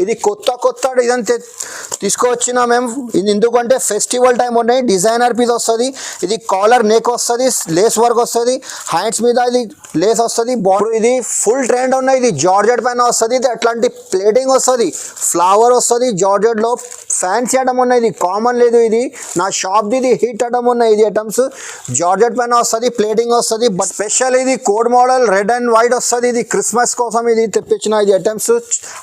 ఇది కొత్త డిజైన్ తీసుకొచ్చినా మేము. ఇది ఎందుకంటే ఫెస్టివల్ టైం ఉన్నాయి. డిజైనర్ పీస్ వస్తుంది. ఇది కాలర్ నెక్ వస్తుంది, లేస్ వర్క్ వస్తుంది, హ్యాండ్స్ మీద ఇది లేస్ వస్తుంది. బాడీ ఇది ఫుల్ ట్రెండ్ ఉన్నాయి. ఇది జార్జెట్ పైన వస్తుంది. ఇది అట్లాంటి ప్లేటింగ్ వస్తుంది, ఫ్లవర్ వస్తుంది జార్జెట్ లో. ఫ్యాన్సీ ఐటమ్ ఉన్నాయి. ఇది కామన్ లేదు. ఇది నా షాప్ ది హిట్ ఐటమ్ ఉన్నాయి. ఇది ఐటమ్స్ జార్జెట్ పైన వస్తుంది, ప్లేటింగ్ వస్తుంది. బట్ స్పెషల్ ఇది code model red and white వస్తుంది. ఇది క్రిస్మస్ కోసం ఇది తెప్పించిన ఇది ఐటమ్స్.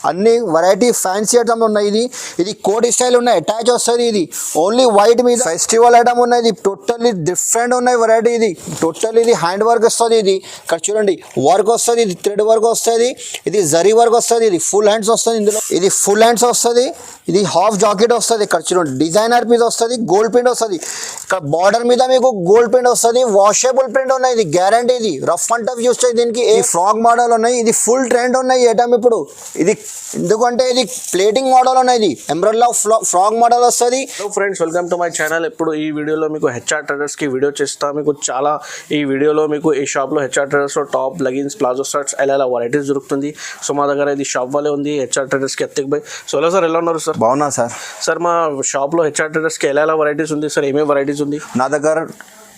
అన్ని వెరైటీ ఫ్యాన్సీ ఐటమ్ ఉన్నాయి. ఇది కోడ్ స్టైల్ ఉన్నాయి, అటాచ్ వస్తుంది. ఇది ఓన్లీ వైట్ మీద ఫెస్టివల్ ఐటమ్ ఉన్నాయి. ఇది టోటల్లీ డిఫరెంట్ ఉన్నాయి వెరైటీ. ఇది టోటల్ ఇది హ్యాండ్ వర్క్ వస్తుంది. ఇది ఇక్కడ చూడండి వర్క్ వస్తుంది. ఇది థ్రెడ్ వర్క్ వస్తుంది. ఇది జరీ వర్క్ వస్తుంది. ఇది ఫుల్ హ్యాండ్స్ వస్తుంది. ఇందులో ఇది ఫుల్ హ్యాండ్స్ వస్తుంది. ఇది హాఫ్ జాకెట్ వస్తుంది. ఇక్కడ చూడండి డిజైనర్ పీస్ వస్తుంది. గోల్డ్ ప్రింట్ వస్తుంది. ఇక్కడ బార్డర్ మీద మీకు గోల్డ్ ప్రింట్ వస్తుంది. వాషబుల్ ప్రింట్ ఉన్నాయి. ఇది గ్యారంటీ. ఇది రఫ్ అండ్ టఫ్ యూస్ చేయి. దీనికి ఈ ఫ్రాక్ మోడల్ ఉన్నాయి. ఇది ఫుల్ ట్రెండ్ ఉన్నాయి ఐటమ్ ఇప్పుడు. ఇది ఎందుకంటే ఇది ప్లేటింగ్ మోడల్ ఉన్నాయి. ఇది ఎంబ్రాయిడరీ ఫ్రాక్ మోడల్ వస్తుంది. Hello friends, welcome to my channel. ఇప్పుడు ఈ వీడియోలో మీకు హెచ్ఆర్ ట్రేడర్స్కి వీడియో చేస్తా. మీకు చాలా ఈ వీడియోలో మీకు ఈ షాప్లో హెచ్ఆర్ ట్రేడర్స్లో టాప్ లెగిన్స్ ప్లాజో షర్ట్స్ ఎలా వెరైటీస్ దొరుకుతుంది. సో మా దగ్గర ఇది షాప్ వాళ్ళే ఉంది హెచ్ఆర్ ట్రేడర్స్కి ఎత్తికి పోయి. సో హలో సార్, ఎలా ఉన్నారు సార్? బాగున్నా సార్. సార్ మా షాప్లో హెచ్ఆర్ ట్రేడర్స్కి ఎలా వెరైటీస్ ఉంది సార్? ఏమేమి వెరైటీస్ ఉంది? నా దగ్గర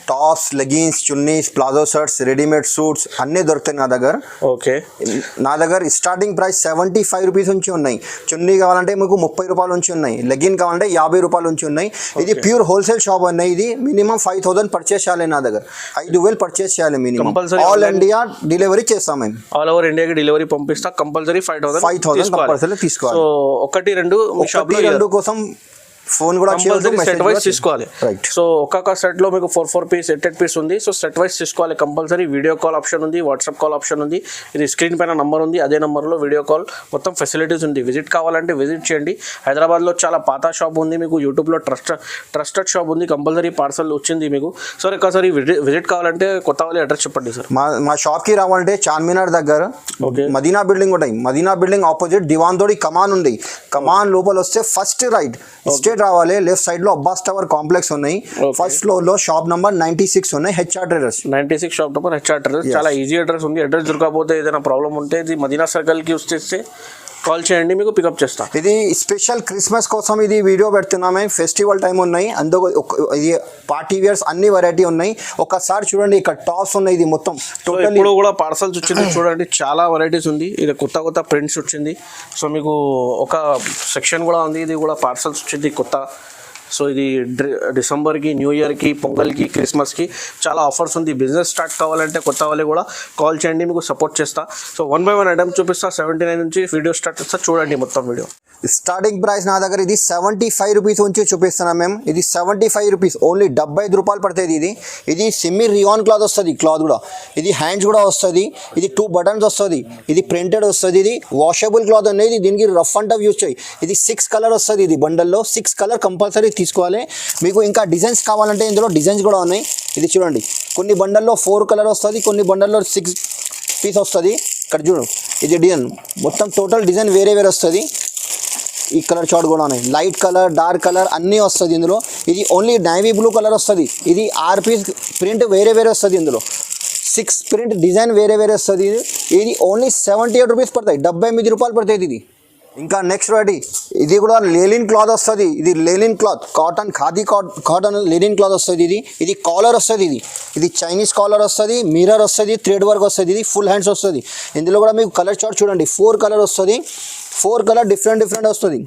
tops, leggings, chunnis, palazzo shirts, readymade suits అన్నీ దొరుకుతాయి నా దగ్గర. ఓకే. నా దగ్గర స్టార్టింగ్ ప్రైస్ 75 రూపీస్ నుంచి ఉన్నాయి. చున్నీ కావాలంటే మీకు 30 రూపాయల నుంచి ఉన్నాయి. లెగిన్ కావాలంటే 50 రూపాయల నుంచి ఉన్నాయి. ఇది ప్యూర్ హోల్సేల్ షాప్ ఉన్నాయి. ఇది మినిమం 5000 పర్చేస్ చేయాలి. నా దగ్గర 5000 పర్చేస్ చేయాలి మినిమం. ఆల్ ఇండియా డెలివరీ చేస్తాం మేము. ఆల్ ఓవర్ ఇండియాకి డెలివరీ పంపిస్తా. కంపల్సరీ 5000 కంపల్సరీ తీసుకోవాలి. సో ఒకటి రెండు కోసం ఫోన్ కూడా సెట్ వైస్ తీసుకోవాలి. సో ఒక్కొక్క సెట్ లో మీకు 4 పీస్ 8 పీస్ ఉంది. సో సెట్ వైస్ తీసుకోవాలి కంపల్సరీ. వీడియో కాల్ ఆప్షన్ ఉంది, వాట్సాప్ కాల్ ఆప్షన్ ఉంది. ఇది స్క్రీన్ పైన నంబర్ ఉంది. అదే నంబర్లో వీడియో కాల్ మొత్తం ఫెసిలిటీస్ ఉంది. విజిట్ కావాలంటే విజిట్ చేయండి. హైదరాబాద్లో చాలా పాత షాప్ ఉంది. మీకు యూట్యూబ్లో ట్రస్టెడ్ షాప్ ఉంది. కంపల్సరీ పార్సల్ వచ్చింది మీకు. సార్ ఒకసారి విజిట్ కావాలంటే కొత్తవాలి అడ్రస్ చెప్పండి సార్. మా షాప్కి రావాలంటే చార్మినార్ దగ్గర మదీనా బిల్డింగ్ ఉంటాయి. మదీనా బిల్డింగ్ ఆపోజిట్ దివాన్తోడి కమాన్ ఉంది. కమాన్ లోపల వస్తే ఫస్ట్ రైట్ స్ట్రేట్ రావాలి. లెఫ్ట్ సైడ్ లో అబ్బాస్ టవర్ కాంప్లెక్స్ ఉన్నాయి. ఫస్ట్ ఫ్లోర్ లో షాప్ నంబర్ 96 ఉన్నాయి. HR traders 96 shop number HR traders. చాలా ఈజీ అడ్రస్ ఉంది. అడ్రస్ దొరకకపోతే ఏదైనా ప్రాబ్లం ఉంటే ఇది మదీనా సర్కిల్ కి వస్తే కాల్ చేయండి, మీకు పికప్ చేస్తా. ఇది స్పెషల్ క్రిస్మస్ కోసం ఇది వీడియో పెడుతున్నామే. ఫెస్టివల్ టైం ఉన్నాయి. అందుకు ఇది పార్టీ వేర్స్ అన్ని వెరైటీ ఉన్నాయి. ఒకసారి చూడండి ఇక్కడ టాప్స్ ఉన్నాయి. ఇది మొత్తం టోటల్ ఇప్పుడు కూడా పార్సల్స్ వచ్చింది. చూడండి చాలా వెరైటీస్ ఉంది. ఇది కొత్త ప్రింట్స్ వచ్చింది. సో మీకు ఒక సెక్షన్ కూడా ఉంది. ఇది కూడా పార్సల్స్ వచ్చింది కొత్త. సో ఇది డిసెంబర్కి, న్యూ ఇయర్కి, పొంగల్కి, క్రిస్మస్కి చాలా ఆఫర్స్ ఉంది. బిజినెస్ స్టార్ట్ కావాలంటే కొత్త వాళ్ళే కూడా కాల్ చేయండి, మీకు సపోర్ట్ చేస్తా. సో 1 by 1 ఐటమ్ చూపిస్తా. 79 నుంచి వీడియో స్టార్ట్ చేస్తా. చూడండి మొత్తం వీడియో. స్టార్టింగ్ ప్రైస్ నా దగ్గర ఇది 75 రూపీస్ నుంచి చూపిస్తున్నాం మేము. ఇది 75 రూపీస్ ఓన్లీ 75 రూపాయలు పడుతుంది. ఇది సెమీ రియాన్ క్లాత్ వస్తుంది. క్లాత్ కూడా ఇది హ్యాండ్స్ కూడా వస్తుంది. ఇది 2 బటన్స్ వస్తుంది. ఇది ప్రింటెడ్ వస్తుంది. ఇది వాషబుల్ క్లాత్ అనేది. దీనికి రఫ్ అండ్ టఫ్ యూజ్ చేయి. ఇది 6 కలర్ వస్తుంది. ఇది బండల్లో 6 కలర్ కంపల్సరీ తీసుకోవాలి. మీకు ఇంకా డిజైన్స్ కావాలంటే ఇందులో డిజైన్స్ కూడా ఉన్నాయి. ఇది చూడండి కొన్ని బండల్లో 4 కలర్ వస్తుంది, కొన్ని బండల్లో 6 పీస్ వస్తుంది. ఇక్కడ చూడు ఇది డిజైన్ మొత్తం టోటల్ డిజైన్ వేరే వస్తుంది. ఈ కలర్ చార్ట్ కూడా ఉన్నాయి. లైట్ కలర్, డార్క్ కలర్ అన్నీ వస్తుంది ఇందులో. ఇది ఓన్లీ నేవీ బ్లూ కలర్ వస్తుంది. ఇది 6 పీస్ ప్రింట్ వేరే వస్తుంది. ఇందులో 6 ప్రింట్ డిజైన్ వేరే వస్తుంది. ఇది ఓన్లీ 78 రూపీస్ పడతాయి. 78 రూపాయలు పడుతుంది ఇది. ఇంకా నెక్స్ట్ వెరైటీ ఇది కూడా లెనిన్ క్లాత్ వస్తుంది. ఇది linen cloth cotton, khadi cotton linen cloth వస్తుంది. ఇది కాలర్ వస్తుంది. ఇది చైనీస్ కాలర్ వస్తుంది. మిర్రర్ వస్తుంది. థ్రెడ్ వర్క్ వస్తుంది. ఇది ఫుల్ హ్యాండ్స్ వస్తుంది. ఇందులో కూడా మీకు కలర్ చార్ట్ చూడండి. 4 కలర్ వస్తుంది. 4 కలర్ డిఫరెంట్ వస్తుంది.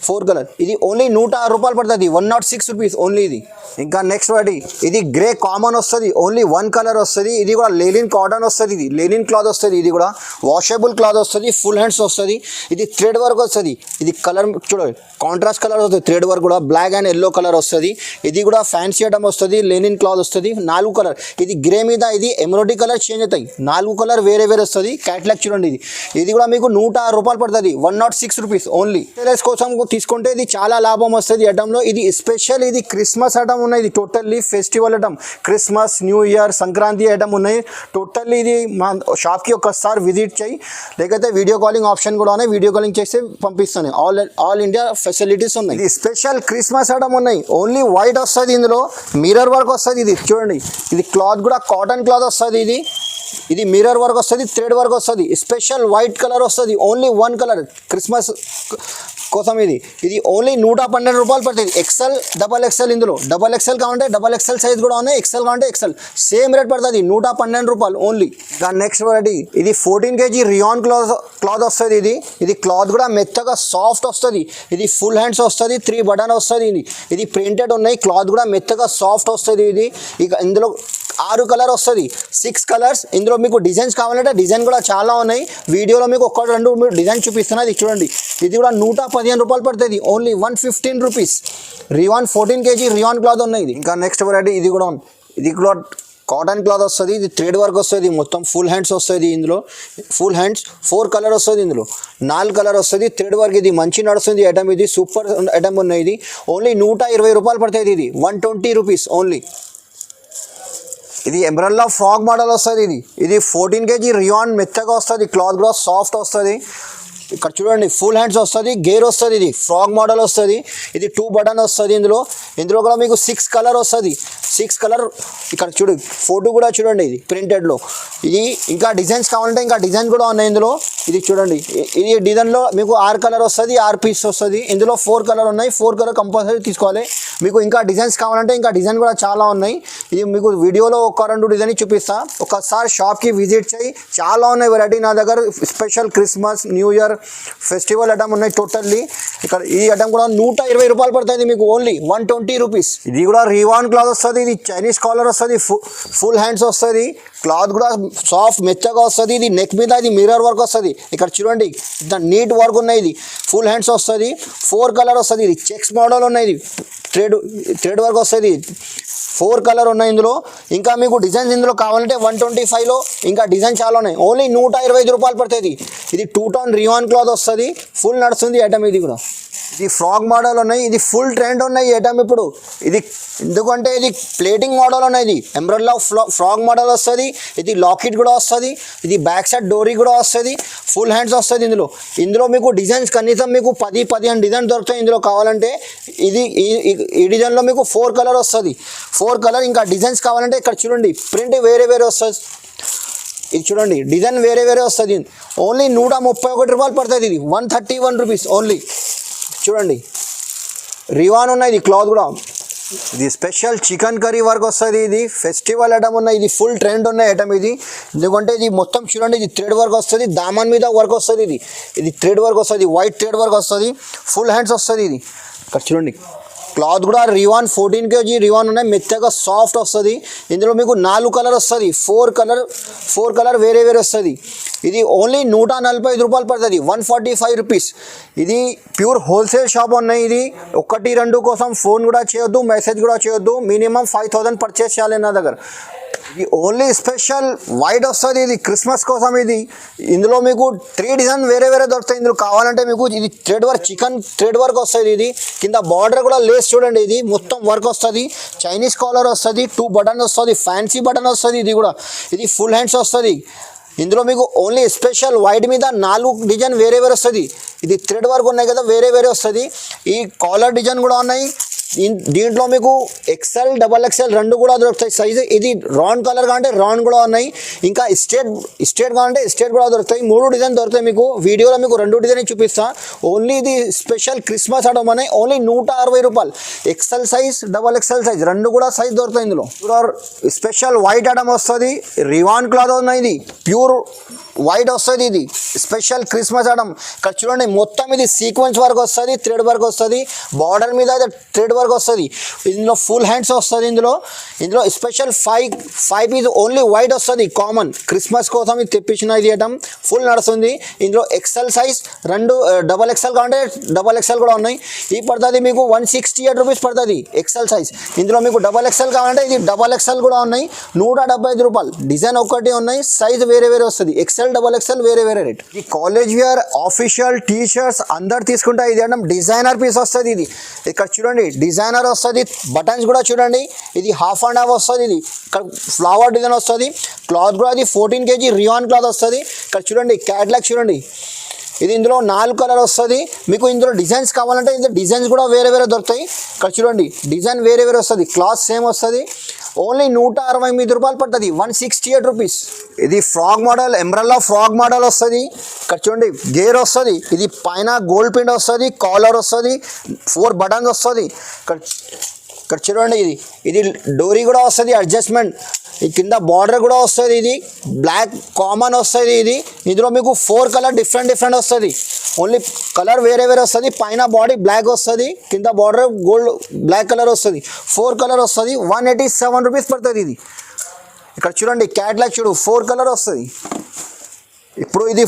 4 కలర్. ఇది ఓన్లీ 106 రూపాయలు పడుతుంది. 106 రూపీస్ ఓన్లీ ఇది. ఇంకా నెక్స్ట్ వాటి ఇది గ్రే కామన్ వస్తుంది. ఓన్లీ 1 కలర్ వస్తుంది. ఇది కూడా లెనిన్ కాటన్ వస్తుంది. ఇది లెనిన్ క్లాత్ వస్తుంది. ఇది కూడా వాషబుల్ క్లాత్ వస్తుంది. ఫుల్ హ్యాండ్స్ వస్తుంది. ఇది థ్రెడ్ వర్క్ వస్తుంది. ఇది కలర్ చూడండి కాంట్రాస్ట్ కలర్ వస్తుంది. థ్రెడ్ వర్క్ కూడా బ్లాక్ అండ్ ఎల్లో కలర్ వస్తుంది. ఇది కూడా ఫ్యాన్సీ ఐటమ్ వస్తుంది. లెనిన్ క్లాత్ వస్తుంది. 4 కలర్. ఇది గ్రే మీద ఇది ఎమరోటీ కలర్ చేంజ్ అవుతాయి. 4 కలర్ వేరే వస్తుంది. క్యాట్లాగ్ చూడండి. ఇది కూడా మీకు 106 రూపాయలు పడుతుంది. 106 రూపీస్ ఓన్లీ. సేల్స్ కోసం తీసుకుంటే ఇది చాలా లాభం వస్తుంది ఐటమ్లో. ఇది స్పెషల్, ఇది క్రిస్మస్ ఐటమ్ ఉన్నాయి, ఇది totally festival item. Christmas, new year, Sankranti item ఉన్నాయి టోటల్లీ. ఇది మా షాప్కి ఒకసారి విజిట్ చేయి, లేకపోతే వీడియో కాలింగ్ ఆప్షన్ కూడా ఉన్నాయి, వీడియో కాలింగ్ చేస్తే పంపిస్తాను. ఆల్ ఇండియా ఫెసిలిటీస్ ఉన్నాయి. ఇది స్పెషల్ క్రిస్మస్ ఐటమ్ ఉన్నాయి, ఓన్లీ వైట్ వస్తుంది, ఇందులో మిర్రర్ వర్క్ వస్తుంది. ఇది చూడండి, ఇది క్లాత్ కూడా కాటన్ క్లాత్ వస్తుంది. ఇది మిర్రర్ వర్క్ వస్తుంది, థ్రెడ్ వర్క్ వస్తుంది, స్పెషల్ వైట్ కలర్ వస్తుంది, ఓన్లీ వన్ కలర్ క్రిస్మస్ కోసం. ఇది ఓన్లీ 112 రూపాయలు పడుతుంది. ఎక్సెల్, డబల్ ఎక్సెల్, ఇందులో డబల్ ఎక్సెల్ కావాలంటే డబల్ ఎక్సెల్ సైజ్ కూడా ఉన్నాయి, ఎక్సెల్ కావాలంటే ఎక్సెల్, సేమ్ రేట్ పడుతుంది 112 రూపాయలు ఓన్లీ. దాని నెక్స్ట్ వెరైటీ ఇది 14 kg రియాన్ క్లాత్ వస్తుంది. ఇది క్లాత్ కూడా మెత్తగా సాఫ్ట్ వస్తుంది. ఇది ఫుల్ హ్యాండ్స్ వస్తుంది, 3 బటన్ వస్తుంది. ఇది ప్రింటెడ్ ఉన్నాయి, క్లాత్ కూడా మెత్తగా సాఫ్ట్ వస్తుంది. ఇక ఇందులో 6 కలర్ వస్తుంది, 6 కలర్స్. ఇందులో మీకు డిజైన్స్ కావాలంటే డిజైన్ కూడా చాలా ఉన్నాయి, వీడియోలో మీకు 1-2 డిజైన్ చూపిస్తున్నా. ఇది చూడండి, ఇది కూడా 115 రూపాయలు పడుతుంది, only 115 rupees. Rayon 14 kg rayon cloth ఉన్నాయి. ఇంకా నెక్స్ట్ వెరైటీ ఇది కూడా కాటన్ క్లాత్ వస్తుంది. ఇది థ్రెడ్ వర్క్ వస్తుంది, మొత్తం ఫుల్ హ్యాండ్స్ వస్తుంది. ఇందులో ఫుల్ హ్యాండ్స్ 4 కలర్ వస్తుంది, ఇందులో 4 కలర్ వస్తుంది, థ్రెడ్ వర్క్. ఇది మంచి నడుస్తుంది ఐటమ్, ఇది సూపర్ ఐటమ్ ఉన్నాయి. ఇది ఓన్లీ 120 రూపాయలు పడుతుంది. ఇది 120 రూపీస్ ఓన్లీ. ఇది ఎంబ్రెల్లా ఫ్రాక్ మోడల్ వస్తుంది. ఇది 14 kg రియాన్ మెత్తగా వస్తుంది, క్లాత్ కూడా సాఫ్ట్ వస్తుంది. ఇక్కడ చూడండి, ఫుల్ హ్యాండ్స్ వస్తుంది, గేర్ వస్తుంది. ఇది ఫ్రాక్ మోడల్ వస్తుంది. ఇది 2 బటన్ వస్తుంది. ఇందులో కూడా మీకు 6 కలర్ వస్తుంది, 6 కలర్. ఇక్కడ చూడు, ఫోటో కూడా చూడండి, ఇది ప్రింటెడ్లో. ఇది ఇంకా డిజైన్స్ కావాలంటే ఇంకా డిజైన్ కూడా ఉన్నాయి ఇందులో. ఇది చూడండి, ఇది డిజైన్లో మీకు 6 కలర్ వస్తుంది, 6 పీస్ వస్తుంది. ఇందులో 4 కలర్ ఉన్నాయి, 4 కలర్ కంపల్సరీ తీసుకోవాలి. మీకు ఇంకా డిజైన్స్ కావాలంటే ఇంకా డిజైన్ కూడా చాలా ఉన్నాయి. ఇది మీకు వీడియోలో 1-2 డిజైన్ చూపిస్తా, ఒకసారి షాప్కి విజిట్ చేయి. చాలా ఉన్నాయి వెరైటీ నా దగ్గర, special Christmas, new year festival item ఉన్నాయి టోటల్లీ. ఇక్కడ ఈ ఐటమ్ కూడా 120 రూపాయలు పడుతుంది మీకు, ఓన్లీ 120 రూపీస్. ఇది కూడా రివాన్ క్లాత్ వస్తుంది, ఇది చైనీస్ కాలర్ వస్తుంది, ఫుల్ హ్యాండ్స్ వస్తుంది, క్లాత్ కూడా సాఫ్ట్ మెత్తగా వస్తుంది. ఇది నెక్ మీద ఇది మిర్రర్ వర్క్ వస్తుంది. ఇక్కడ చూడండి, ఇంత నీట్ వర్క్ ఉన్నాయి. ఇది ఫుల్ హ్యాండ్స్ వస్తుంది, 4 కలర్ వస్తుంది. ఇది చెక్స్ మోడల్ ఉన్నాయి, ఇది థ్రెడ్ వర్క్ వస్తుంది, 4 కలర్ ఉన్నాయి ఇందులో. ఇంకా మీకు డిజైన్స్ ఇందులో కావాలంటే 125లో ఇంకా డిజైన్ చాలా ఉన్నాయి, ఓన్లీ 125 రూపాయలు పడుతుంది. ఇది 2 టోన్ రియాన్ క్లాత్ వస్తుంది, ఫుల్ నడుస్తుంది ఐటమ్. ఇది కూడా ఇది ఫ్రాక్ మోడల్ ఉన్నాయి, ఇది ఫుల్ ట్రెండ్ ఉన్నాయి ఈ ఐటమ్ ఇప్పుడు. ఇది ఎందుకంటే ఇది ప్లేటింగ్ మోడల్ ఉన్నాయి, ఇది ఎంబ్రెల్లా ఫ్రాక్ మోడల్ వస్తుంది. ఇది లాకెట్ కూడా వస్తుంది, ఇది బ్యాక్ సైడ్ డోరీ కూడా వస్తుంది, ఫుల్ హ్యాండ్స్ వస్తుంది. ఇందులో మీకు డిజైన్స్ కనీసం మీకు 10-15 డిజైన్ దొరుకుతాయి ఇందులో కావాలంటే. ఈ డిజైన్లో మీకు 4 కలర్ వస్తుంది, 4 కలర్. ఇంకా డిజైన్స్ కావాలంటే ఇక్కడ చూడండి, ప్రింట్ వేరే వస్తుంది. ఇది చూడండి, డిజైన్ వేరే వస్తుంది, ఓన్లీ 131 రూపాయలు పడుతుంది. ఇది 131 రూపీస్ ఓన్లీ. చూడండి, రివాన్ ఉన్నాయి, ఇది క్లాత్ కూడా. ఇది స్పెషల్ చికెన్ కర్రీ వర్క్ వస్తుంది, ఇది ఫెస్టివల్ ఐటమ్ ఉన్నాయి. ఇది ఫుల్ ట్రెండ్ ఉన్నాయి ఐటమ్ ఇది, ఎందుకంటే ఇది మొత్తం చూడండి, ఇది థ్రెడ్ వర్క్ వస్తుంది, దామన్ మీద వర్క్ వస్తుంది. ఇది థ్రెడ్ వర్క్ వస్తుంది, వైట్ థ్రెడ్ వర్క్ వస్తుంది, ఫుల్ హ్యాండ్స్ వస్తుంది. ఇది ఇక్కడ చూడండి, క్లాత్ కూడా రివాన్ 14 kg రివాన్ ఉన్నాయి, మెత్తగా సాఫ్ట్ వస్తుంది. ఇందులో మీకు 4 కలర్ వస్తుంది, 4 కలర్ వేరే వస్తుంది. ఇది ఓన్లీ 145 రూపాయలు పడుతుంది, 145 రూపీస్. ఇది ప్యూర్ హోల్సేల్ షాప్ ఉన్నాయి. ఇది 1-2 కోసం ఫోన్ కూడా చేయొద్దు, మెసేజ్ కూడా చేయొద్దు, మినిమం 5000 పర్చేస్ చేయాలి నా దగ్గర. ఇది ఓన్లీ స్పెషల్ వైట్ వస్తుంది, ఇది క్రిస్మస్ కోసం. ఇందులో మీకు 3 డిజైన్ వేరే దొరుకుతాయి. ఇందులో కావాలంటే మీకు ఇది thread work, chicken thread work వస్తుంది. ఇది కింద బార్డర్ కూడా లేస్ చూడండి, ఇది మొత్తం వర్క్ వస్తుంది, చైనీస్ కాలర్ వస్తుంది, 2 బటన్ వస్తుంది, ఫ్యాన్సీ బటన్ వస్తుంది. ఇది ఫుల్ హ్యాండ్స్ వస్తుంది. ఇందులో మీకు ఓన్లీ స్పెషల్ వైట్ మీద 4 డిజైన్ వేరే వస్తుంది. ఇది థ్రెడ్ వర్క్ ఉన్నాయి కదా, వేరే వస్తుంది. ఈ కాలర్ డిజైన్ కూడా ఉన్నాయి. దీంట్లో మీకు ఎక్సెల్, డబల్ ఎక్సెల్ 2 కూడా దొరుకుతాయి సైజు. ఇది రౌండ్ కలర్ కావాలంటే రౌండ్ కూడా ఉన్నాయి, ఇంకా స్ట్రేట్ కావాలంటే స్ట్రేట్ కూడా దొరుకుతాయి. 3 డిజైన్ దొరుకుతాయి మీకు. వీడియోలో మీకు 2 డిజైన్ చూపిస్తా. ఓన్లీ ఇది స్పెషల్ క్రిస్మస్ ఐటమ్ ఉన్నాయి, ఓన్లీ 160 రూపాయలు. XL size, double XL size 2 కూడా సైజ్ దొరుకుతాయి ఇందులో. స్పెషల్ వైట్ ఐటమ్ వస్తుంది, రివాన్ క్లాత్ ఉన్నాయి, ఇది ప్యూర్ వైట్ వస్తుంది. ఇది స్పెషల్ క్రిస్మస్ ఐటమ్. ఇక్కడ చూడండి, మొత్తం ఇది సీక్వెన్స్ వర్క్ వస్తుంది, థ్రెడ్ వర్క్ వస్తుంది, బార్డర్ మీద థ్రెడ్ వర్క్ వస్తుంది. ఇందులో ఫుల్ హ్యాండ్స్ వస్తుంది. ఇందులో స్పెషల్ 5 పీస్ ఓన్లీ వైట్ వస్తుంది, కామన్ క్రిస్మస్ కోసం ఇది తెప్పించిన ఇది ఐటమ్. ఫుల్ నడుస్తుంది. ఇందులో ఎక్సెల్ సైజ్ 2, డబల్ ఎక్సెల్ కావాలంటే డబల్ ఎక్సెల్ కూడా ఉన్నాయి. ఇది పడుతుంది మీకు 168 రూపీస్ పడుతుంది ఎక్సెల్ సైజ్. ఇందులో మీకు డబల్ ఎక్సెల్ కావాలంటే ఇది డబల్ ఎక్సెల్ కూడా ఉన్నాయి, 175 రూపాయలు. డిజైన్ ఒకటి ఉన్నాయి, సైజ్ వేరే వస్తుంది. ఎక్సెల్ XL వేరే వేరే రేట్. ఈ కాలేజ్ వేర్ ఆఫీషియల్ టీ-షర్ట్స్ అందరు తీసుకుంటే ఇది అంటే డిజైనర్ పీస్ వస్తుంది. ఇది ఇక్కడ చూడండి డిజైనర్ వస్తుంది, బటన్స్ కూడా చూడండి, ఇది హాఫ్ అండ్ హాఫ్ వస్తుంది. ఇది ఇక్కడ ఫ్లవర్ డిజైన్ వస్తుంది, క్లాత్ కూడా అది 14 kg రియాన్ క్లాత్ వస్తుంది. ఇక్కడ చూడండి క్యాట్లాగ్ చూడండి, ఇది ఇందులో 4 కలర్ వస్తుంది. మీకు ఇందులో డిజైన్స్ కావాలంటే ఇందులో డిజైన్స్ కూడా వేరే వేరే దొరుకుతాయి. ఇక్కడ చూడండి డిజైన్ వేరే వేరే వస్తుంది, క్లాత్ సేమ్ వస్తుంది. ఓన్లీ 168 రూపాయలు పడుతుంది, 168 రూపీస్. ఇది frock model, umbrella frock model వస్తుంది. ఇక్కడ చూడండి గేర్ వస్తుంది, ఇది పైన గోల్డ్ ప్రింట్ వస్తుంది, కాలర్ వస్తుంది, 4 బటన్స్ వస్తుంది. ఇక్కడ చూడండి ఇది డోరీ కూడా వస్తుంది, అడ్జస్ట్మెంట్, ఈ కింద బార్డర్ కూడా వస్తుంది. ఇది బ్లాక్ కామన్ వస్తుంది. ఇది ఇందులో మీకు 4 కలర్ డిఫరెంట్ వస్తుంది. ఓన్లీ కలర్ వేరే వేరే వస్తుంది. పైన బాడీ బ్లాక్ వస్తుంది, కింద బార్డర్ గోల్డ్ బ్లాక్ కలర్ వస్తుంది. 4 కలర్ వస్తుంది, 187 రూపీస్ పడుతుంది. ఇది ఇక్కడ చూడండి క్యాట్లాగ్ చూడు, 4 కలర్ వస్తుంది. ఇప్పుడు ఇది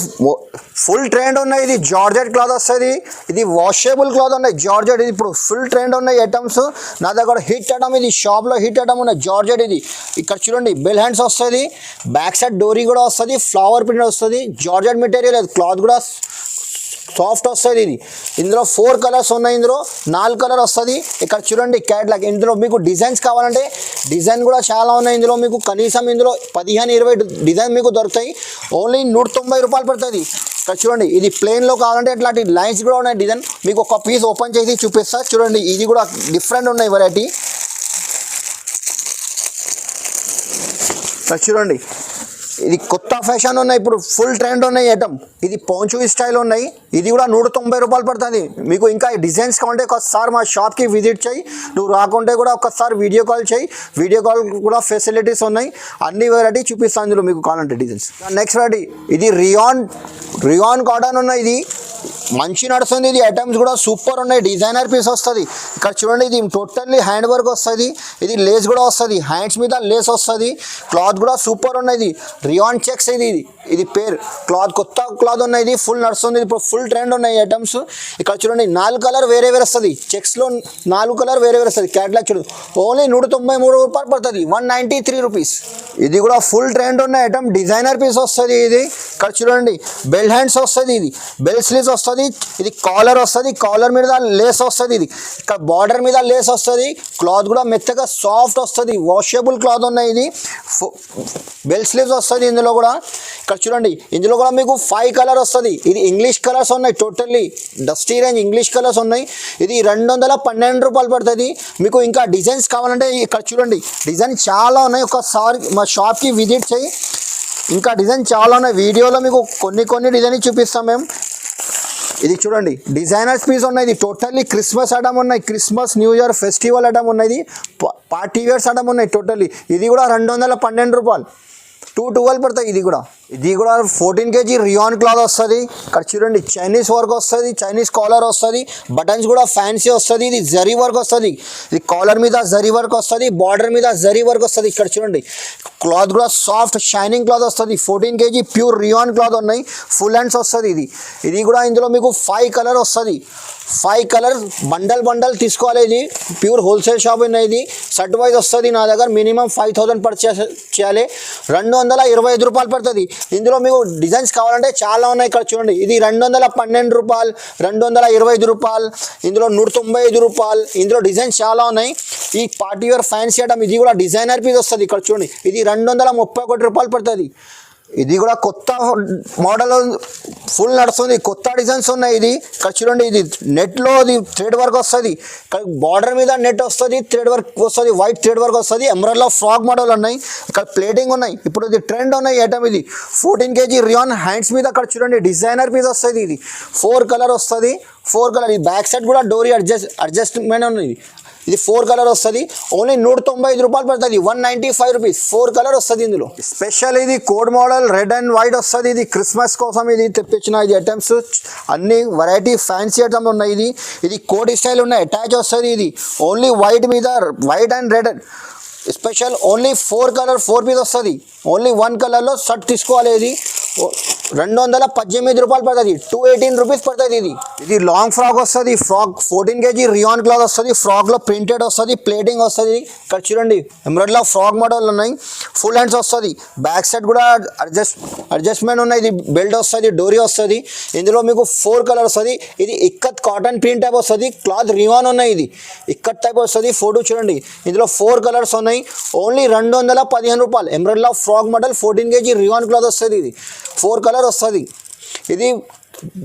ఫుల్ ట్రెండ్ ఉన్నాయి. ఇది జార్జెట్ క్లాత్ వస్తుంది, ఇది వాషబుల్ క్లాత్ ఉన్నాయి జార్జెట్. ఇది ఇప్పుడు ఫుల్ ట్రెండ్ ఉన్నాయి ఐటమ్స్. నా దగ్గర హిట్ ఐటమ్, ఇది షాప్లో హిట్ ఐటమ్ ఉన్నాయి జార్జెట్. ఇది ఇక్కడ చూడండి బెల్ హ్యాండ్స్ వస్తుంది, బ్యాక్ సైడ్ డోరీ కూడా వస్తుంది, ఫ్లవర్ ప్రింట్ వస్తుంది, జార్జెట్ మెటీరియల్, అది క్లాత్ కూడా సాఫ్ట్ వస్తుంది. ఇది ఇందులో 4 కలర్స్ ఉన్నాయి, ఇందులో 4 కలర్ వస్తుంది. ఇక్కడ చూడండి క్యాట్లాగ్, ఇందులో మీకు డిజైన్స్ కావాలంటే డిజైన్ కూడా చాలా ఉన్నాయి. ఇందులో మీకు కనీసం ఇందులో 15-20 డిజైన్ మీకు దొరుకుతాయి. ఓన్లీ 190 రూపాయలు పడుతుంది. ఇక్కడ చూడండి ఇది ప్లెయిన్లో కావాలంటే ఇట్లాంటి లైన్స్ కూడా ఉన్నాయి డిజైన్. మీకు ఒక పీస్ ఓపెన్ చేసి చూపిస్తా చూడండి. ఇది కూడా డిఫరెంట్ ఉన్నాయి వెరైటీ. ఇక్కడ చూడండి ఇది కొత్త ఫ్యాషన్ ఉన్నాయి, ఇప్పుడు ఫుల్ ట్రెండ్ ఉన్నాయి ఐటమ్. ఇది పోంచు స్టైల్ ఉన్నాయి, ఇది కూడా 190 రూపాయలు పడుతుంది. మీకు ఇంకా డిజైన్స్ కావాలంటే ఒకసారి మా షాప్కి విజిట్ చేయి, నువ్వు రాకుంటే కూడా ఒకసారి వీడియో కాల్ చేయి, వీడియో కాల్ కూడా ఫెసిలిటీస్ ఉన్నాయి. అన్ని వెరైటీ చూపిస్తాను ఇందులో మీకు కావాలంటే డిజైన్స్. నెక్స్ట్ వెరైటీ ఇది రియాన్ కాటన్ ఉన్నాయి. ఇది మంచి నడుస్తుంది. ఇది ఐటమ్స్ కూడా సూపర్ ఉన్నాయి, డిజైనర్ పీస్ వస్తుంది. ఇక్కడ చూడండి ఇది టోటల్లీ హ్యాండ్ వర్క్ వస్తుంది, ఇది లేస్ కూడా వస్తుంది, హ్యాండ్స్ మీద లేస్ వస్తుంది, క్లాత్ కూడా సూపర్ ఉన్నది. రియాన్ చెక్స్ ఇది పేరు క్లాత్, కొత్త క్లాత్ ఉన్నాయి. ఇది ఫుల్ నడుస్తుంది, ఇప్పుడు ఫుల్ ట్రెండ్ ఉన్నాయి ఐటమ్స్. ఇక్కడ చూడండి 4 కలర్ వేరే వేరే వస్తుంది, చెక్స్లో 4 కలర్ వేరే వేరే వస్తుంది. క్యాట్లాగ్ చూడండి ఓన్లీ 193 రూపాయలు పడుతుంది, 193 రూపీస్. ఇది కూడా ఫుల్ ట్రెండ్ ఉన్న ఐటమ్, డిజైనర్ పీస్ వస్తుంది. ఇది ఇక్కడ చూడండి బెల్ హ్యాండ్స్ వస్తుంది, ఇది బెల్ స్లీవ్స్ వస్తుంది, ఇది కాలర్ వస్తుంది, కాలర్ మీద లేస్ వస్తుంది, ఇది ఇక్కడ బార్డర్ మీద లేస్ వస్తుంది, క్లాత్ కూడా మెత్తగా సాఫ్ట్ వస్తుంది, వాషబుల్ క్లాత్ ఉన్నాయి. ఇది బెల్ స్లీవ్స్ వస్తుంది ఇందులో కూడా. ఇక్కడ చూడండి ఇందులో కూడా మీకు 5 కలర్ వస్తుంది. ఇది ఇంగ్లీష్ కలర్స్ ఉన్నాయి, totally dusty range English colours ఉన్నాయి. ఇది 212 రూపాయలు పడుతుంది. మీకు ఇంకా డిజైన్స్ కావాలంటే ఇక్కడ చూడండి డిజైన్ చాలా ఉన్నాయి, ఒకసారి మా షాప్కి విజిట్ చేయి, ఇంకా డిజైన్ చాలా ఉన్నాయి. వీడియోలో మీకు కొన్ని డిజైన్ చూపిస్తాం మేము. ఇది చూడండి డిజైనర్స్ పీస్ ఉన్నాయి, ఇది టోటల్లీ క్రిస్మస్ ఐటమ్ ఉన్నాయి, Christmas new year festival item ఉన్నాయి, ఇది పార్టీ వేర్స్ ఐటమ్ ఉన్నాయి టోటల్లీ. ఇది కూడా 212 రూపాయలు, 212 పడతాయి. ఇది కూడా 14 kg రియాన్ క్లాత్ వస్తుంది. ఇక్కడ చూడండి చైనీస్ వర్క్ వస్తుంది, చైనీస్ కాలర్ వస్తుంది, బటన్స్ కూడా ఫ్యాన్సీ వస్తుంది, ఇది జరీ వర్క్ వస్తుంది, ఇది కాలర్ మీద జరీ వర్క్ వస్తుంది, బార్డర్ మీద జరీ వర్క్ వస్తుంది. ఇక్కడ చూడండి క్లాత్ కూడా సాఫ్ట్ షైనింగ్ క్లాత్ వస్తుంది, 14 kg ప్యూర్ రియాన్ క్లాత్ ఉన్నాయి, ఫుల్ హ్యాండ్స్ వస్తుంది. ఇది కూడా ఇందులో మీకు 5 కలర్ వస్తుంది, 5 కలర్ బండల్ తీసుకోవాలి. ఇది ప్యూర్ హోల్సేల్ షాప్ ఉన్నాయి, ఇది సెట్ వైజ్ వస్తుంది. నా దగ్గర మినిమం 5000 పర్చేస్ చేయాలి, 225 రూపాయలు పడుతుంది. ఇందులో మీకు డిజైన్స్ కావాలంటే చాలా ఉన్నాయి. ఇక్కడ చూడండి ఇది 212 రూపాయలు, 225 రూపాయలు, ఇందులో 195 రూపాయలు. ఇందులో డిజైన్స్ చాలా ఉన్నాయి. ఈ పార్టీ వేర్ ఫ్యాన్సీ ఐటమ్, ఇది కూడా డిజైనర్ పీస్ వస్తుంది. ఇక్కడ చూడండి ఇది 231 రూపాయలు పడుతుంది. ఇది కూడా కొత్త మోడల్ ఫుల్ నడుస్తుంది, కొత్త డిజైన్స్ ఉన్నాయి. ఇది ఇక్కడ చూడండి ఇది నెట్లో ఇది థ్రెడ్ వర్క్ వస్తుంది, ఇక్కడ బార్డర్ మీద నెట్ వస్తుంది, థ్రెడ్ వర్క్ వస్తుంది, వైట్ థ్రెడ్ వర్క్ వస్తుంది, ఎంబ్రాయిడరీలో ఫ్రాక్ మోడల్ ఉన్నాయి, ఇక్కడ ప్లేటింగ్ ఉన్నాయి. ఇప్పుడు ఇది ట్రెండ్ ఉన్నాయి ఐటమ్. ఇది 14 kg రియాన్ హ్యాండ్స్ మీద అక్కడ చూడండి డిజైనర్ మీద వస్తుంది. ఇది 4 కలర్ వస్తుంది, 4 కలర్. ఈ బ్యాక్ సైడ్ కూడా డోరీ అడ్జస్ట్మెంట్ ఉన్నది. ఇది 4 కలర్ వస్తుంది, ఓన్లీ 195 రూపాయలు పడుతుంది, 195 రూపీస్. 4 కలర్ వస్తుంది ఇందులో. స్పెషల్ ఇది code model red and white వస్తుంది. ఇది క్రిస్మస్ కోసం ఇది తెప్పించిన ఇది ఐటమ్స్, అన్ని వెరైటీ ఫ్యాన్సీ ఐటమ్ ఉన్నాయి. ఇది కోడ్ స్టైల్ ఉన్నాయి, అటాచ్ వస్తుంది. ఇది ఓన్లీ వైట్ మీద white and red special, only 4 colour 4 piece వస్తుంది. ఓన్లీ 1 కలర్లో షర్ట్ తీసుకోవాలి. ఇది 218 రూపాయలు పడుతుంది, 218 రూపీస్ పడుతుంది. ఇది లాంగ్ ఫ్రాక్ వస్తుంది, ఫ్రాక్ 14 kg రియాన్ క్లాత్ వస్తుంది, ఫ్రాక్లో ప్రింటెడ్ వస్తుంది, ప్లేటింగ్ వస్తుంది. ఇక్కడ చూడండి ఎంబ్రాయిడరీలో ఫ్రాక్ మోడల్ ఉన్నాయి, ఫుల్ హ్యాండ్స్ వస్తుంది, బ్యాక్ సైడ్ కూడా అడ్జస్ట్మెంట్ ఉన్నాయి. ఇది బెల్ట్ వస్తుంది, డోరీ వస్తుంది. ఇందులో మీకు 4 కలర్ వస్తుంది. ఇది ఇక్కత్ కాటన్ ప్రింట్ టైప్ వస్తుంది, క్లాత్ రివాన్ ఉన్నాయి. ఇది ఇక్కత్ టైప్ వస్తుంది. ఫోటో చూడండి, ఇందులో 4 కలర్స్ ఉన్నాయి. ఓన్లీ 215 రూపాయలు. ఎంబ్రాయిడరీలో ఫ్రాక్ మోడల్ 14 kg రివాన్ క్లాత్ వస్తుంది. ఇది 4 కలర్ వస్తుంది. ఇది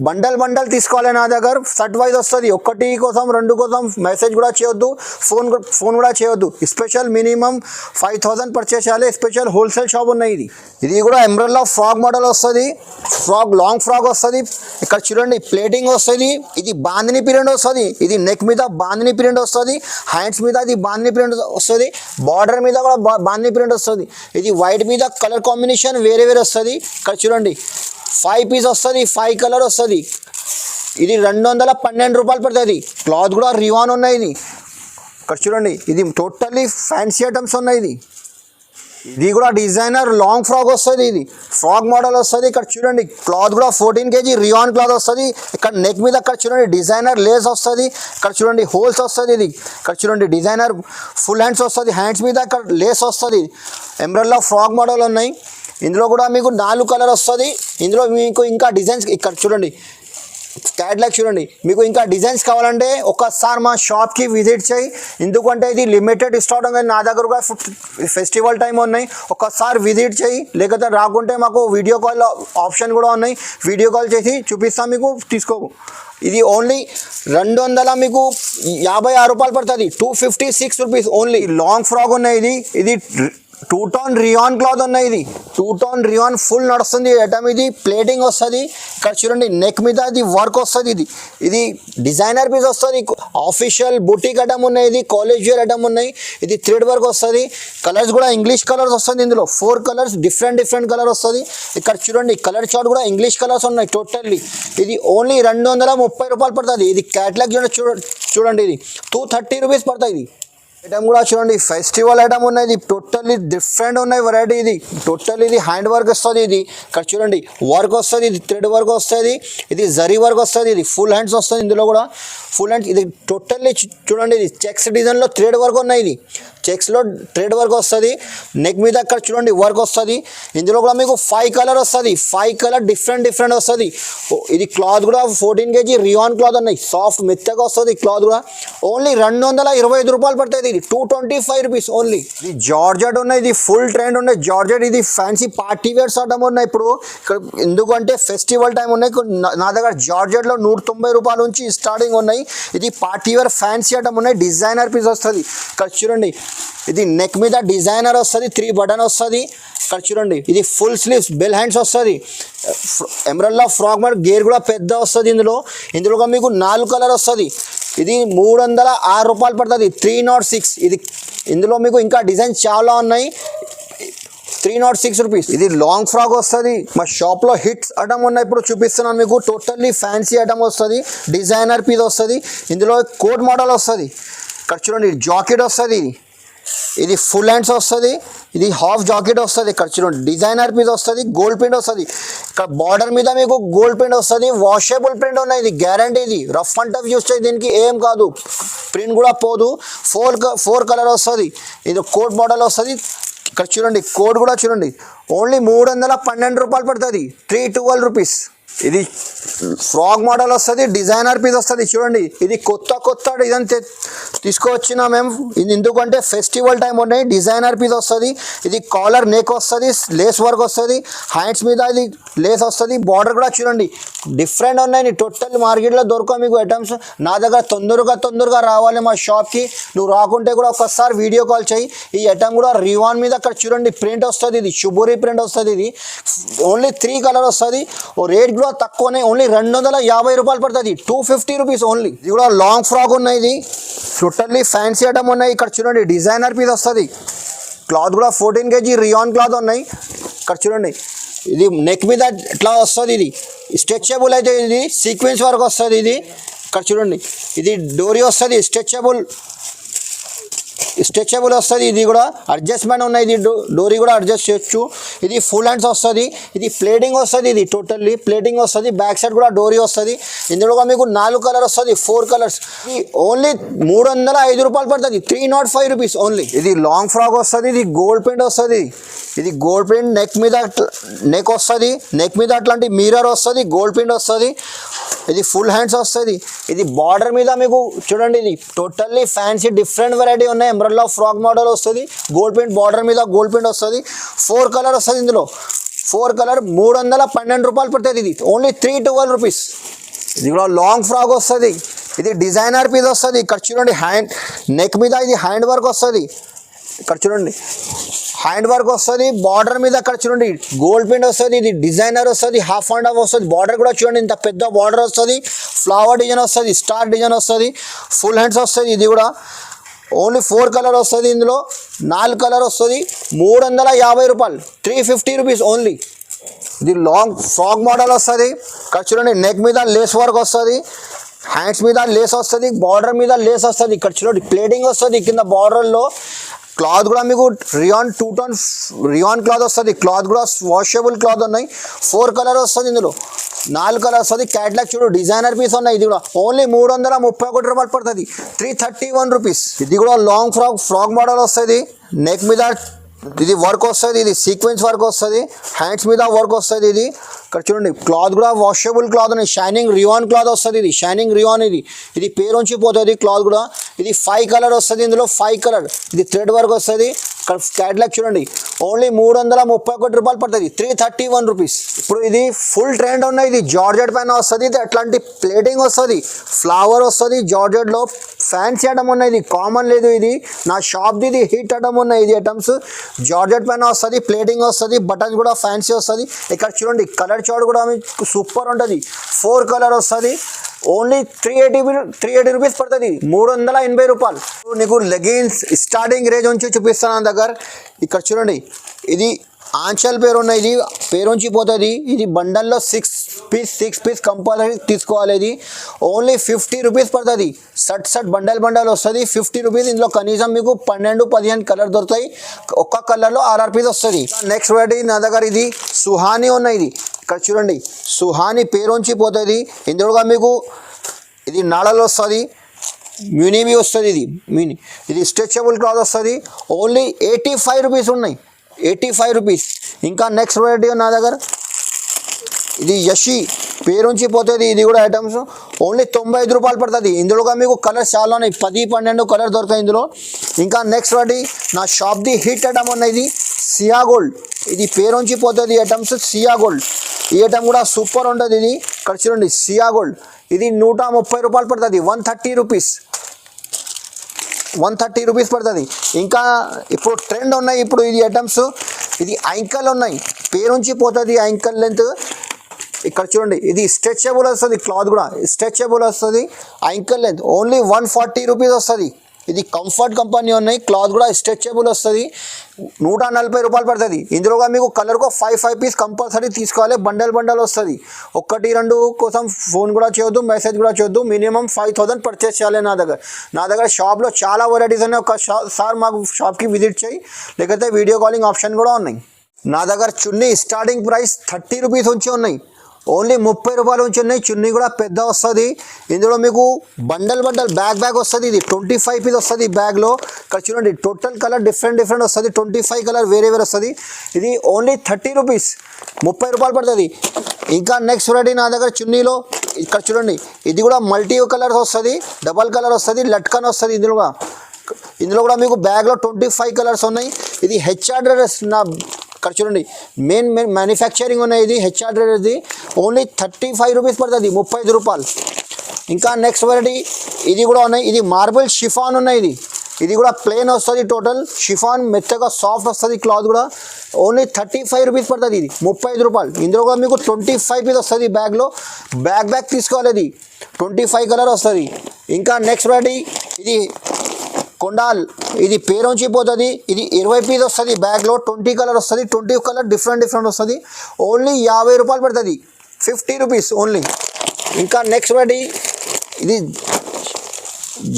బండల్ తీసుకోవాలి నా దగ్గర, సెట్ వైజ్ వస్తుంది. ఒకటి కోసం 2 కోసం మెసేజ్ కూడా చేయొద్దు, ఫోన్ కూడా చేయొద్దు. స్పెషల్ మినిమం 5000 పర్చేస్ చేయాలి. స్పెషల్ హోల్సేల్ షాప్ ఉన్నాయి. ఇది కూడా ఎంబ్రాయిడరీలో ఫ్రాక్ మోడల్ వస్తుంది, ఫ్రాక్ లాంగ్ ఫ్రాక్ వస్తుంది. ఇక్కడ చూడండి ప్లేటింగ్ వస్తుంది. ఇది బాందిని ప్రింట్ వస్తుంది. ఇది నెక్ మీద బాందిని ప్రింట్ వస్తుంది, హ్యాండ్స్ మీద ఇది బాందిని ప్రింట్ వస్తుంది, బార్డర్ మీద కూడా బాందిని ప్రింట్ వస్తుంది. ఇది వైట్ మీద కలర్ కాంబినేషన్ వేరే వస్తుంది. ఇక్కడ చూడండి 5 పీస్ వస్తుంది, 5 కలర్ వస్తుంది. ఇది 212 రూపాయలు పడుతుంది. క్లాత్ కూడా రివాన్ ఉన్నాయి. ఇది ఇక్కడ చూడండి, ఇది టోటల్లీ ఫ్యాన్సీ ఐటమ్స్ ఉన్నాయి. ఇది కూడా డిజైనర్ లాంగ్ ఫ్రాక్ వస్తుంది. ఇది ఫ్రాక్ మోడల్ వస్తుంది. ఇక్కడ చూడండి క్లాత్ కూడా 14 kg రియాన్ క్లాత్ వస్తుంది. ఇక్కడ నెక్ మీద ఇక్కడ చూడండి డిజైనర్ లేస్ వస్తుంది. ఇక్కడ చూడండి హోల్స్ వస్తుంది. ఇది ఇక్కడ చూడండి డిజైనర్ ఫుల్ హ్యాండ్స్ వస్తుంది, హ్యాండ్స్ మీద ఇక్కడ లేస్ వస్తుంది. ఎంబ్రాయిడరీలో ఫ్రాక్ మోడల్ ఉన్నాయి. ఇందులో కూడా మీకు 4 కలర్ వస్తుంది. ఇందులో మీకు ఇంకా డిజైన్స్ ఇక్కడ చూడండి, క్యాట్లాగ్ చూడండి. మీకు ఇంకా డిజైన్స్ కావాలంటే ఒకసారి మా షాప్కి విజిట్ చేయి. ఎందుకంటే ఇది లిమిటెడ్ స్టాక్ ఉంది. నా దగ్గర కూడా ఫెస్టివల్ టైం ఉన్నాయి. ఒకసారి విజిట్ చేయి, లేకపోతే రాకుంటే మాకు వీడియో కాల్ ఆప్షన్ కూడా ఉన్నాయి. వీడియో కాల్ చేసి చూపిస్తాం, మీకు తీసుకో. ఇది ఓన్లీ 200 మీకు 56 రూపాయలు పడుతుంది, 256 రూపీస్ ఓన్లీ. లాంగ్ ఫ్రాక్ ఉన్నాయి. ఇది 2 టోన్ రియాన్ క్లాత్ ఉన్నాయి. ఇది 2 టోన్ రియాన్ ఫుల్ నడుస్తుంది ఐటమ్. ఇది ప్లేటింగ్ వస్తుంది. ఇక్కడ చూడండి నెక్ మీద ఇది వర్క్ వస్తుంది. ఇది డిజైనర్ పీస్ వస్తుంది. ఆఫీషియల్ బుటీక్ ఐటమ్ ఉన్నాయి. ఇది కాలేజ్ వేర్ ఐటమ్ ఉన్నాయి. ఇది థ్రెడ్ వర్క్ వస్తుంది. కలర్స్ కూడా ఇంగ్లీష్ కలర్స్ వస్తుంది. ఇందులో 4 కలర్స్ డిఫరెంట్ కలర్ వస్తుంది. ఇక్కడ చూడండి కలర్ చార్ట్ కూడా ఇంగ్లీష్ కలర్స్ ఉన్నాయి టోటల్లీ. ఇది ఓన్లీ 230 రూపాయలు పడుతుంది. ఇది క్యాట్లాగ్ చూడండి, ఇది 230 రూపీస్ పడుతుంది. ఐటమ్ కూడా చూడండి ఫెస్టివల్ ఐటమ్ ఉన్నాయి. ఇది టోటల్లీ డిఫరెంట్ ఉన్నాయి వెరైటీ. ఇది టోటల్ ఇది హ్యాండ్ వర్క్ వస్తుంది. ఇది ఇక్కడ చూడండి వర్క్ వస్తుంది. ఇది థ్రెడ్ వర్క్ వస్తుంది. ఇది జరీ వర్క్ వస్తుంది. ఇది ఫుల్ హ్యాండ్స్ వస్తుంది. ఇందులో కూడా ఫుల్ హ్యాండ్స్. ఇది టోటల్లీ చూడండి, ఇది చెక్స్ డిజైన్లో థ్రెడ్ వర్క్ ఉన్నాయి. ఇది చెక్స్లో థ్రెడ్ వర్క్ వస్తుంది. నెక్ మీద అక్కడ చూడండి వర్క్ వస్తుంది. ఇందులో కూడా మీకు 5 కలర్ వస్తుంది. 5 కలర్ డిఫరెంట్ వస్తుంది. ఇది క్లాత్ కూడా 14 kg రియాన్ క్లాత్ ఉన్నాయి. సాఫ్ట్ మెత్తగా వస్తుంది క్లాత్ కూడా. ఓన్లీ 225 రూపాయలు పడుతుంది. ఇది 225 రూపీస్ ఓన్లీ. ఇది జార్జెట్ ఉన్నాయి. ఇది ఫుల్ ట్రెండ్ ఉన్నాయి జార్జెట్. ఇది ఫ్యాన్సీ పార్టీ వేర్స్ ఐటమ్ ఉన్నాయి ఇప్పుడు ఇక్కడ. ఎందుకంటే ఫెస్టివల్ టైం ఉన్నాయి. నా దగ్గర జార్జెట్లో 190 రూపాయల నుంచి స్టార్టింగ్ ఉన్నాయి. ఇది పార్టీ వేర్ ఫ్యాన్సీ ఐటమ్ ఉన్నాయి. డిజైనర్ పీస్ వస్తుంది. ఇక్కడ చూడండి ఇది నెక్ మీద డిజైనర్ వస్తుంది, 3 బటన్ వస్తుంది. ఇక్కడ చూడండి ఇది ఫుల్ స్లీవ్స్ బెల్ హ్యాండ్స్ వస్తుంది. ఎంబ్రాయిడరీలో ఫ్రాక్ మోడల్ గేర్ కూడా పెద్ద వస్తుంది. ఇందులో మీకు 4 కలర్ వస్తుంది. ఇది 306 రూపాయలు పడుతుంది, 306. ఇది ఇందులో మీకు ఇంకా డిజైన్స్ చాలా ఉన్నాయి. 306 రూపీస్. ఇది లాంగ్ ఫ్రాక్ వస్తుంది. మా షాప్లో హిట్స్ ఐటమ్ ఉన్నాయి. ఇప్పుడు చూపిస్తున్నాను మీకు. టోటల్లీ ఫ్యాన్సీ ఐటమ్ వస్తుంది. డిజైనర్ పీస్ వస్తుంది. ఇందులో కోట్ మోడల్ వస్తుంది. ఇక్కడ చూడండి జాకెట్ వస్తుంది. ఇది ఫుల్ హ్యాండ్స్ వస్తుంది. ఇది హాఫ్ జాకెట్ వస్తుంది. ఇక్కడ చూడండి డిజైనర్ పీస్ వస్తుంది. గోల్డ్ ప్రింట్ వస్తుంది. ఇక్కడ బార్డర్ మీద మీకు గోల్డ్ ప్రింట్ వస్తుంది. వాషబుల్ ప్రింట్ ఉన్నాయి. ఇది గ్యారంటీ. ఇది రఫ్ అండ్ టఫ్ యూస్ చేసి దీనికి ఏం కాదు, ప్రింట్ కూడా పోదు. 4 కలర్ వస్తుంది. ఇది కోట్ మోడల్ వస్తుంది. ఇక్కడ చూడండి కోడ్ కూడా చూడండి. ఓన్లీ 312 రూపాయలు పడుతుంది, 312 రూపీస్. ఇది ఫ్రాక్ మోడల్ వస్తుంది. డిజైనర్ పీస్ వస్తుంది. చూడండి ఇది కొత్త డిజైన్ తీసుకువచ్చిన మేము. ఇది ఎందుకంటే ఫెస్టివల్ టైం ఉన్నాయి. డిజైనర్ పీస్ వస్తుంది. ఇది కాలర్ నెక్ వస్తుంది, లేస్ వర్క్ వస్తుంది, హ్యాండ్స్ మీద ఇది లేస్ వస్తుంది. బార్డర్ కూడా చూడండి డిఫరెంట్ ఉన్నాయి. టోటల్ మార్కెట్లో దొరకవు మీకు ఐటమ్స్. నా దగ్గర తొందరగా రావాలి మా షాప్కి. నువ్వు రాకుంటే కూడా ఒకసారి వీడియో కాల్ చేయి. ఈ ఐటమ్ కూడా రివాన్ మీద అక్కడ చూడండి ప్రింట్ వస్తుంది. ఇది షుబోరీ ప్రింట్ వస్తుంది. ఇది ఓన్లీ 3 కలర్ వస్తుంది. రేట్ కూడా తక్కువనే, ఓన్లీ 250 రూపాయలు పడుతుంది, 250 రూపీస్ ఓన్లీ. ఇది కూడా లాంగ్ ఫ్రాక్ ఉన్నాయి. ఇది టోటల్లీ ఫ్యాన్సీ ఐటమ్ ఉన్నాయి. ఇక్కడ చూడండి డిజైనర్ పీస్ వస్తుంది. క్లాత్ కూడా 14 kg రియాన్ క్లాత్ ఉన్నాయి. ఇక్కడ చూడండి ఇది నెక్ మీద ఎట్లా వస్తుంది. ఇది స్ట్రెచబుల్ అయితే ఇది సీక్వెన్స్ వర్క్ వస్తుంది. ఇది ఇక్కడ చూడండి ఇది డోరీ వస్తుంది స్ట్రెచబుల్. స్ట్రెచబుల్ వస్తుంది, ఇది కూడా అడ్జస్ట్మెంట్ ఉన్నాయి, ఇది డోరీ కూడా అడ్జస్ట్ చేయొచ్చు. ఇది ఫుల్ హ్యాండ్స్ వస్తుంది, ఇది ప్లేటింగ్ వస్తుంది, ఇది టోటల్లీ ప్లేటింగ్ వస్తుంది. బ్యాక్ సైడ్ కూడా డోరీ వస్తుంది. ఇందులో కూడా మీకు 4 కలర్ వస్తుంది, 4 కలర్స్. ఇది ఓన్లీ 305 రూపాయలు పడుతుంది, 305 రూపీస్ ఓన్లీ. ఇది లాంగ్ ఫ్రాక్ వస్తుంది, ఇది గోల్డ్ ప్రింట్ వస్తుంది. ఇది గోల్డ్ ప్రింట్ నెక్ వస్తుంది, నెక్ మీద అట్లాంటి మిర్రర్ వస్తుంది, గోల్డ్ ప్రింట్ వస్తుంది. ఇది ఫుల్ హ్యాండ్స్ వస్తుంది. ఇది బార్డర్ మీద మీకు చూడండి, ఇది టోటల్లీ ఫ్యాన్సీ డిఫరెంట్ వెరైటీ ఉన్నాయి. ఎంబ్రెల్లా ఫ్రాక్ మోడల్ వస్తుంది, గోల్డ్ ప్రింట్ బార్డర్ మీద గోల్డ్ ప్రింట్ వస్తుంది. 4 కలర్ వస్తుంది. ఇందులో 4 కలర్ 312 రూపాయలు పడుతుంది. ఇది ఓన్లీ 312 రూపీస్. ఇది కూడా లాంగ్ ఫ్రాక్ వస్తుంది. ఇది డిజైనర్ పీస్ వస్తుంది. ఇక్కడ చూడండి హ్యాండ్ నెక్ మీద ఇది హ్యాండ్ వర్క్ వస్తుంది. ఇక్కడ చూడండి హ్యాండ్ వర్క్ వస్తుంది. బార్డర్ మీద అక్కడ చూడండి గోల్డ్ ప్రింట్ వస్తుంది. ఇది డిజైనర్ వస్తుంది, హాఫ్ అండ్ హాఫ్ వస్తుంది. బార్డర్ కూడా చూడండి ఇంత పెద్ద బార్డర్ వస్తుంది. ఫ్లవర్ డిజైన్ వస్తుంది, స్టార్ డిజైన్ వస్తుంది, ఫుల్ హ్యాండ్స్ వస్తుంది. ఇది కూడా ఓన్లీ 4 కలర్ వస్తుంది. ఇందులో 4 కలర్ వస్తుంది, 350 రూపాయలు, 350 రూపీస్ ఓన్లీ. ఇది లాంగ్ ఫ్రాక్ మోడల్ వస్తుంది. ఇక్కడ చూడండి నెక్ మీద లేస్ వర్క్ వస్తుంది, హ్యాండ్స్ మీద లేస్ వస్తుంది, బార్డర్ మీద లేస్ వస్తుంది. ఇక్కడ చూడండి ప్లేటింగ్ వస్తుంది. కింద బార్డర్లో క్లాత్ కూడా మీకు రియాన్ 2 టోన్ రియాన్ క్లాత్ వస్తుంది. క్లాత్ కూడా వాషబుల్ క్లాత్ ఉన్నాయి. 4 కలర్ వస్తుంది. ఇందులో 4 కలర్ వస్తుంది. క్యాట్లాగ్ చూడు డిజైనర్ పీస్ ఉన్నాయి. ఇది కూడా ఓన్లీ 331 రూపాయలు పడుతుంది, 331 రూపీస్. ఇది కూడా లాంగ్ ఫ్రాక్ మోడల్ వస్తుంది. నెక్ మీద ఇది వర్క్ వస్తుంది, ఇది సీక్వెన్స్ వర్క్ వస్తుంది, హ్యాండ్స్ మీద వర్క్ వస్తుంది. ఇది ఇక్కడ చూడండి క్లాత్ కూడా వాషబుల్ క్లాత్ ఉన్నాయి. షైనింగ్ రియాన్ క్లాత్ వస్తుంది. ఇది షైనింగ్ రియాన్, ఇది పేరు నుంచి పోతుంది క్లాత్ కూడా. ఇది 5 కలర్ వస్తుంది. ఇందులో 5 కలర్. ఇది థ్రెడ్ వర్క్ వస్తుంది. ఇక్కడ క్యాట్లాగ్ చూడండి ఓన్లీ 331 రూపాయలు పడుతుంది, 331 రూపీస్. ఇప్పుడు ఇది ఫుల్ ట్రెండ్ ఉన్నాయి. ఇది జార్జెట్ పైన వస్తుంది. ఇది అట్లాంటి ప్లేటింగ్ వస్తుంది, ఫ్లవర్ వస్తుంది. జార్జెట్లో ఫ్యాన్సీ ఐటమ్ ఉన్నాయి, ఇది కామన్ లేదు. ఇది నా షాప్ది, ఇది హిట్ ఐటమ్ ఉన్నాయి. ఇది ఐటమ్స్ జార్జెట్ పైన వస్తుంది, ప్లేటింగ్ వస్తుంది, బటన్స్ కూడా ఫ్యాన్సీ వస్తుంది. ఇక్కడ చూడండి కలర్ చార్ట్ కూడా మీకు సూపర్ ఉంటుంది. 4 కలర్ వస్తుంది. ఓన్లీ 380 రూపీస్ పడుతుంది, 380 రూపాయలు. నీకు లెగిన్స్ స్టార్టింగ్ రేంజ్ నుంచి చూపిస్తాను నా దగ్గర. ఇక్కడ చూడండి ఇది ఆంచల్ పేరు ఉన్నాయి. ఇది పేరు నుంచి పోతుంది. ఇది బండల్లో 6 పీస్ కంపల్సరీ తీసుకోవాలి. ఇది ఓన్లీ 50 రూపీస్ పడుతుంది. షర్ట్ బండల్ వస్తుంది, 50 రూపీస్. ఇందులో కనీసం మీకు 12-15 కలర్ దొరుకుతాయి. ఒక్క కలర్లో 6 పీస్ వస్తుంది. నెక్స్ట్ వెరైటీ నా దగ్గర ఇది సుహానీ ఉన్నాయి. ఇది ఇక్కడ చూడండి సుహానీ పేరు నుంచి పోతుంది. ఇందులో మీకు ఇది నాళాలు వస్తుంది, మ్యూనివి వస్తుంది. ఇది స్ట్రెచబుల్ క్లాత్ వస్తుంది. ఓన్లీ 85 రూపీస్ ఉన్నాయి, 85 రూపీస్. ఇంకా నెక్స్ట్ వెరైటీ నా దగ్గర ఇది యషి పేరు నుంచి పోతుంది. ఇది కూడా ఐటమ్స్ ఓన్లీ 95 రూపాయలు పడుతుంది. ఇందులో మీకు కలర్స్ చాలా ఉన్నాయి, 10-12 కలర్ దొరుకుతాయి ఇందులో. ఇంకా నెక్స్ట్ వెరైటీ నా షాప్ది హిట్ ఐటమ్ ఉన్నాయి. ఇది సియా గోల్డ్. ఇది పేరు నుంచి పోతుంది ఐటమ్స్ సియా గోల్డ్. ఈ ఐటమ్ కూడా సూపర్ ఉంటుంది. ఇది ఇక్కడ చూడండి సియా గోల్డ్. ఇది 130 రూపాయలు పడుతుంది, 130 రూపీస్, 130 రూపీస్ పడుతుంది. ఇంకా ఇప్పుడు ట్రెండ్ ఉన్నాయి. ఇప్పుడు ఇది ఐటమ్స్ ఇది యాంకల్ ఉన్నాయి, పేరు నుంచి పోతుంది యాంకల్ లెంత్. ఇక్కడ చూడండి ఇది స్ట్రెచబుల్ వస్తుంది, క్లాత్ కూడా స్ట్రెచబుల్ వస్తుంది. యాంకల్ లెంత్ ఓన్లీ 140 రూపీస్ వస్తుంది. ఇది కంఫర్ట్ కంపెనీ ఉన్నాయి. క్లాత్ కూడా స్ట్రెచబుల్ వస్తుంది, 140 రూపాయలు పడుతుంది. ఇందులో మీకు కలర్కు 5 పీస్ కంపల్సరీ తీసుకోవాలి. బండల్ వస్తుంది. 1-2 కోసం ఫోన్ కూడా చేయొద్దు, మెసేజ్ కూడా చేయొద్దు. మినిమం 5000 పర్చేస్ చేయాలి. నా దగ్గర షాప్లో చాలా వెరైటీస్ ఉన్నాయి. ఒకసారి మాకు షాప్కి విజిట్ చేయి, లేకపోతే వీడియో కాలింగ్ ఆప్షన్ కూడా ఉన్నాయి. నా దగ్గర చున్నీ స్టార్టింగ్ ప్రైస్ 30 రూపీస్ నుంచి ఉన్నాయి, ఓన్లీ 30 రూపాయల నుంచి ఉన్నాయి. చున్నీ కూడా పెద్ద వస్తుంది. ఇందులో మీకు బండల్ బ్యాగ్ వస్తుంది. ఇది 25 పీస్ వస్తుంది బ్యాగ్లో. ఇక్కడ చూడండి టోటల్ కలర్ డిఫరెంట్ వస్తుంది, 25 కలర్ వేరే వస్తుంది. ఇది ఓన్లీ 30 రూపీస్, 30 రూపాయలు పడుతుంది. ఇంకా నెక్స్ట్ వెరైటీ నా దగ్గర చున్నీలో ఇక్కడ చూడండి ఇది కూడా మల్టీ కలర్స్ వస్తుంది, డబల్ కలర్ వస్తుంది, లట్కన్ వస్తుంది. ఇందులో కూడా మీకు బ్యాగ్లో 25 కలర్స్ ఉన్నాయి. ఇది హెచ్ఆర్ డ్రెస్. నా ఇక్కడ చూడండి మెయిన్ మ్యానుఫ్యాక్చరింగ్ ఉన్నాయి. ఇది హెచ్ఆర్ డ్రెస్ది ఓన్లీ 35 రూపీస్ పడుతుంది, 35 రూపాయలు. ఇంకా నెక్స్ట్ వెరైటీ ఇది కూడా ఉన్నాయి. ఇది మార్బుల్ షిఫాన్ ఉన్నాయి. ఇది కూడా ప్లెయిన్ వస్తుంది, టోటల్ షిఫాన్ మెత్తగా సాఫ్ట్ వస్తుంది. క్లాత్ కూడా ఓన్లీ 35 రూపీస్ పడుతుంది, ఇది 35 రూపాయలు. ఇందులో కూడా మీకు 25 పీస్ వస్తుంది బ్యాగ్లో. బ్యాగ్ తీసుకోవాలి. ఇది 25 కలర్ వస్తుంది. ఇంకా నెక్స్ట్ వెరైటీ ఇది కొండాల్. ఇది పేరు నుంచి పోతుంది. ఇది 20 పీస్ వస్తుంది బ్యాగ్లో, 20 కలర్ వస్తుంది. 20 కలర్ డిఫరెంట్ వస్తుంది. ఓన్లీ 50 రూపాయలు పడుతుంది, 50 రూపీస్ ఓన్లీ. ఇంకా నెక్స్ట్ వెరైటీ ఇది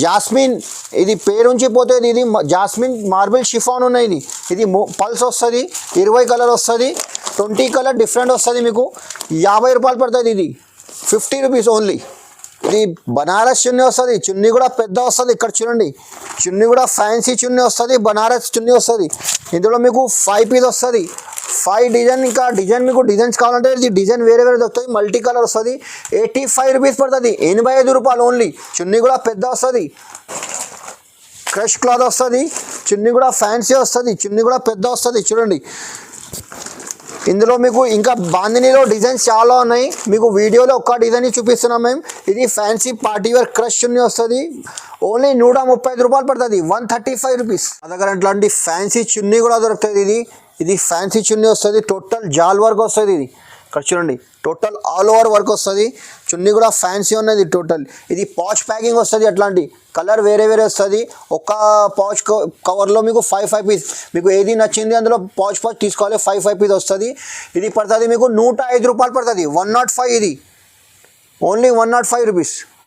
జాస్మిన్ ఇది పేరుంచి పోతుంది. ఇది జాస్మిన్ మార్బుల్ షిఫాన్ ఉన్నాయి. ఇది పల్స్ వస్తుంది, 20 కలర్ వస్తుంది, 20 కలర్ డిఫరెంట్ వస్తుంది. మీకు 50 రూపాయలు పడుతుంది. ఇది 50 రూపీస్ ఓన్లీ. ఇది బనారస్ చున్నీ వస్తుంది, చున్నీ కూడా పెద్ద వస్తుంది. ఇక్కడ చూడండి, చున్నీ కూడా ఫ్యాన్సీ చున్నీ వస్తుంది, బనారస్ చున్నీ వస్తుంది. ఇందులో మీకు 5 పీస్ వస్తుంది, 5 డిజైన్. ఇంకా డిజైన్ మీకు డిజైన్స్ కావాలంటే ఇది డిజైన్ వేరే వేరే దొరుకుతుంది. మల్టీ కలర్ వస్తుంది, 85 రూపీస్ పడుతుంది, 85 రూపాయలు ఓన్లీ. చున్నీ కూడా పెద్ద వస్తుంది, క్రష్ క్లాత్ వస్తుంది, చున్నీ కూడా ఫ్యాన్సీ వస్తుంది, చున్నీ కూడా పెద్ద వస్తుంది. చూడండి, ఇందులో మీకు ఇంకా బాందినీలో డిజైన్స్ చాలా ఉన్నాయి. మీకు వీడియోలో ఒక్క డిజైన్ చూపిస్తున్నాం మేము. ఇది ఫ్యాన్సీ పార్టీ వేర్ క్రష్ చున్నీ వస్తుంది, ఓన్లీ 135 రూపాయలు పడుతుంది, 135 రూపీస్. మా దగ్గర అట్లాంటి ఫ్యాన్సీ చున్నీ కూడా దొరుకుతుంది. ఇది ఫ్యాన్సీ చున్నీ వస్తుంది, టోటల్ జాల్ వర్క్ వస్తుంది. ఇది ఇక్కడ చూడండి, టోటల్ ఆల్ ఓవర్ వర్క్ వస్తుంది. చున్నీ కూడా ఫ్యాన్సీ ఉన్నది టోటల్. ఇది పాచ్ ప్యాకింగ్ వస్తుంది, అట్లాంటి కలర్ వేరే వేరే వస్తుంది. ఒక పాచ్ కవర్లో మీకు 5 పీస్, మీకు ఏది నచ్చింది అందులో పాచ్ తీసుకోవాలి. 5 పీస్ వస్తుంది. ఇది పడుతుంది మీకు 105 రూపాయలు పడుతుంది, 105. ఇది ఓన్లీ 105 రూపీస్.